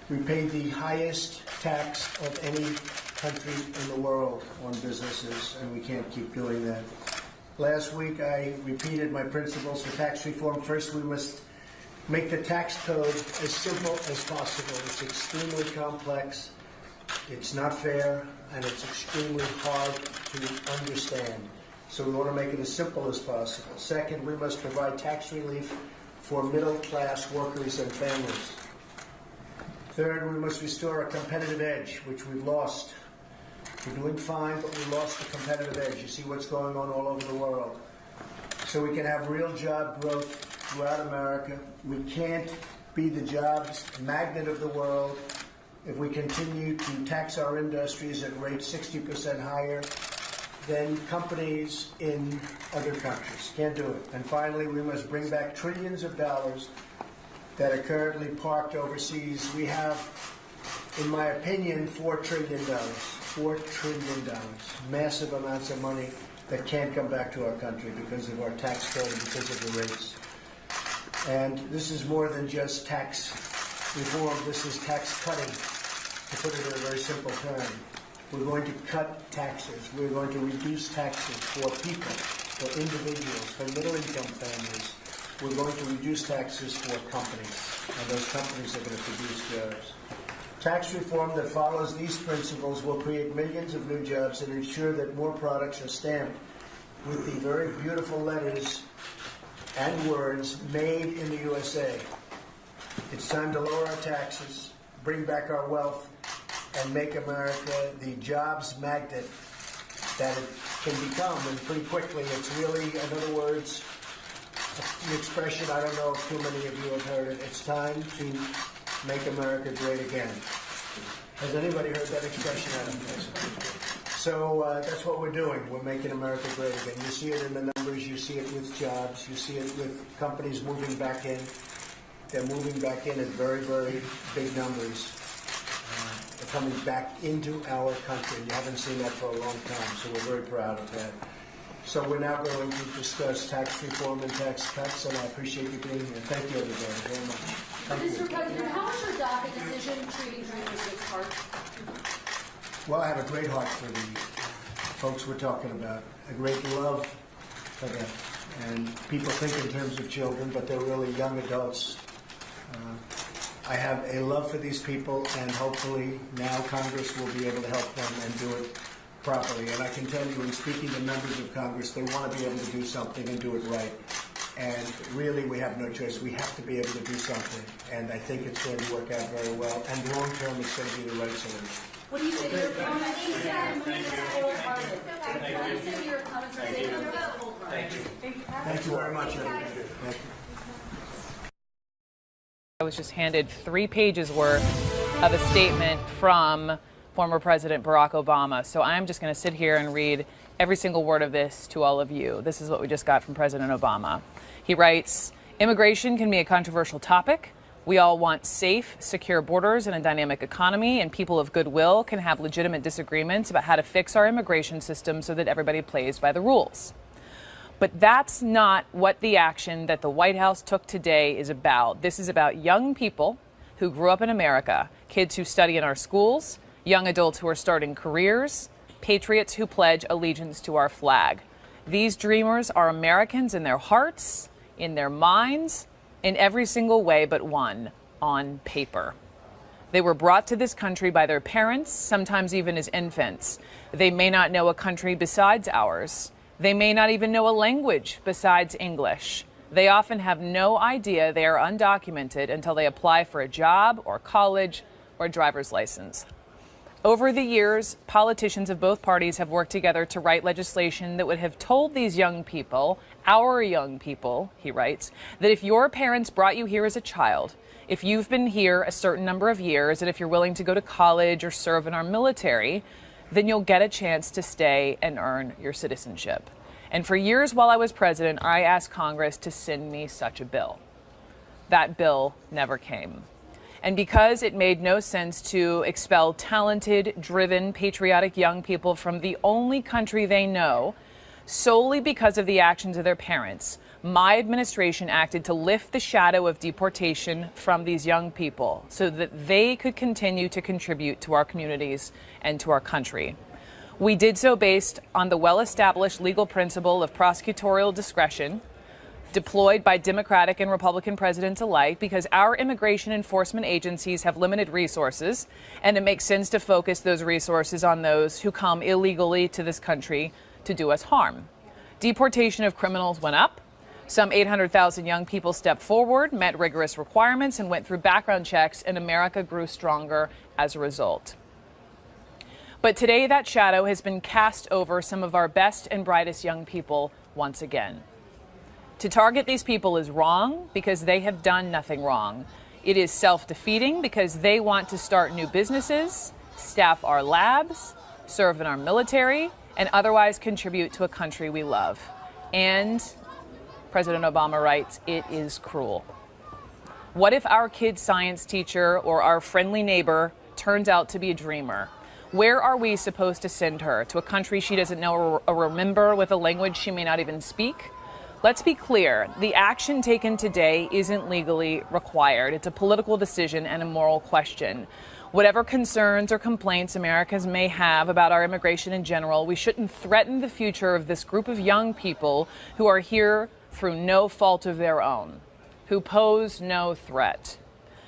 We pay the highest tax of any country in the world on businesses, and we can't keep doing that. Last week, I repeated my principles for tax reform. First, we must make the tax code as simple as possible. It's extremely complex, it's not fair, and it's extremely hard to understand. So we want to make it as simple as possible. Second, we must provide tax relief for middle-class workers and families. Third, we must restore a competitive edge, which we've lost. We're doing fine, but we lost the competitive edge. You see what's going on all over the world. So we can have real job growth throughout America. We can't be the jobs magnet of the world if we continue to tax our industries at rates 60% higher than companies in other countries. Can't do it. And finally, we must bring back trillions of dollars that are currently parked overseas. We have, in my opinion, $4 trillion. $4 trillion. Massive amounts of money that can't come back to our country because of our tax code and because of the rates. And this is more than just tax reform. This is tax cutting, to put it in a very simple term. We're going to cut taxes. We're going to reduce taxes for people, for individuals, for middle-income families. We're going to reduce taxes for companies, and those companies are going to produce jobs. Tax reform that follows these principles will create millions of new jobs and ensure that more products are stamped with the very beautiful letters and words, made in the USA. It's time to lower our taxes, bring back our wealth, and make America the jobs magnet that it can become. And pretty quickly, it's really, in other words, an expression, I don't know if too many of you have heard it, it's time to make America great again. Has anybody heard that expression? I don't think so. So that's what we're doing. We're making America great again. You see it in the numbers. You see it with jobs. You see it with companies moving back in. They're moving back in at very, very big numbers. They're coming back into our country. You haven't seen that for a long time, so we're very proud of that. So we're now going to discuss tax reform and tax cuts, and I appreciate you being here. Thank you, everybody, very much. Mr. President, how was your Daca decision treating dreamers with heart? Well, I have a great heart for the folks we're talking about, a great love for them. And people think in terms of children, but they're really young adults. I have a love for these people, and hopefully now Congress will be able to help them and do it properly. And I can tell you, in speaking to members of Congress, they want to be able to do something and do it right. And really, we have no choice. We have to be able to do something. And I think it's going to work out very well. And long term, it's going to be the right solution. What do you say to your comments? Thank you very much, everybody. Thank you. I was just handed 3 pages worth of a statement from former President Barack Obama. So I'm just going to sit here and read every single word of this to all of you. This is what we just got from President Obama. He writes, "Immigration can be a controversial topic. We all want safe, secure borders and a dynamic economy, and people of goodwill can have legitimate disagreements about how to fix our immigration system so that everybody plays by the rules. But that's not what the action that the White House took today is about. This is about young people who grew up in America, kids who study in our schools, young adults who are starting careers, patriots who pledge allegiance to our flag. These dreamers are Americans in their hearts, in their minds, in every single way but one, on paper. They were brought to this country by their parents, sometimes even as infants. They may not know a country besides ours. They may not even know a language besides English. They often have no idea they are undocumented until they apply for a job or college or a driver's license. Over the years, politicians of both parties have worked together to write legislation that would have told these young people, our young people, he writes, that if your parents brought you here as a child, if you've been here a certain number of years, and if you're willing to go to college or serve in our military, then you'll get a chance to stay and earn your citizenship. And for years while I was president, I asked Congress to send me such a bill. That bill never came. And because it made no sense to expel talented, driven, patriotic young people from the only country they know, solely because of the actions of their parents, my administration acted to lift the shadow of deportation from these young people so that they could continue to contribute to our communities and to our country. We did so based on the well-established legal principle of prosecutorial discretion deployed by Democratic and Republican presidents alike, because our immigration enforcement agencies have limited resources, and it makes sense to focus those resources on those who come illegally to this country to do us harm. Deportation of criminals went up. Some 800,000 young people stepped forward, met rigorous requirements, and went through background checks, and America grew stronger as a result. But today, that shadow has been cast over some of our best and brightest young people once again. To target these people is wrong because they have done nothing wrong. It is self-defeating because they want to start new businesses, staff our labs, serve in our military, and otherwise contribute to a country we love. And President Obama writes, it is cruel. What if our kid's science teacher or our friendly neighbor turns out to be a dreamer? Where are we supposed to send her? To a country she doesn't know or remember, with a language she may not even speak? Let's be clear, the action taken today isn't legally required. It's a political decision and a moral question. Whatever concerns or complaints Americans may have about our immigration in general, we shouldn't threaten the future of this group of young people who are here through no fault of their own, who pose no threat,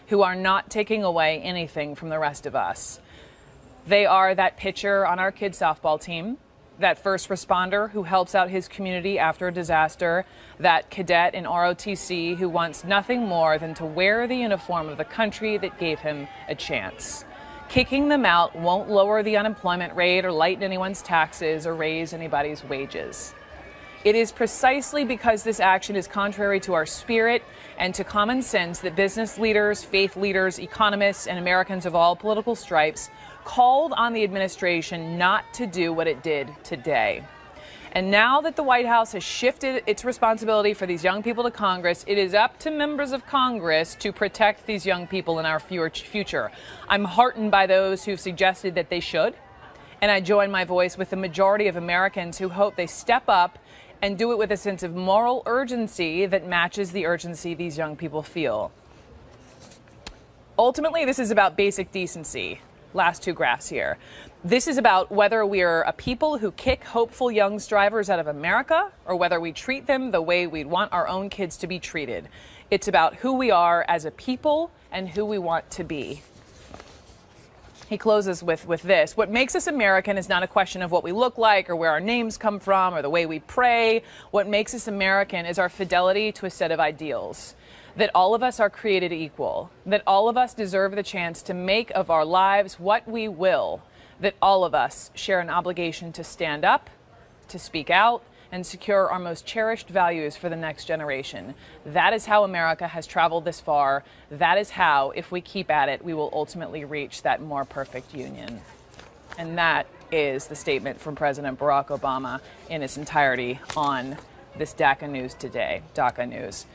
who are not taking away anything from the rest of us. They are that pitcher on our kids' softball team, that first responder who helps out his community after a disaster, that cadet in ROTC who wants nothing more than to wear the uniform of the country that gave him a chance. Kicking them out won't lower the unemployment rate or lighten anyone's taxes or raise anybody's wages. It is precisely because this action is contrary to our spirit and to common sense that business leaders, faith leaders, economists, and Americans of all political stripes called on the administration not to do what it did today. And now that the White House has shifted its responsibility for these young people to Congress, it is up to members of Congress to protect these young people in our future. I'm heartened by those who've suggested that they should, and I join my voice with the majority of Americans who hope they step up and do it with a sense of moral urgency that matches the urgency these young people feel. Ultimately, this is about basic decency. Last two graphs here. This is about whether we're a people who kick hopeful young strivers out of America or whether we treat them the way we'd want our own kids to be treated. It's about who we are as a people and who we want to be. He closes with this. What makes us American is not a question of what we look like or where our names come from or the way we pray. What makes us American is our fidelity to a set of ideals. That all of us are created equal, that all of us deserve the chance to make of our lives what we will, that all of us share an obligation to stand up, to speak out, and secure our most cherished values for the next generation. That is how America has traveled this far. That is how, if we keep at it, we will ultimately reach that more perfect union. And that is the statement from President Barack Obama in its entirety on this Daca News today, DACA News.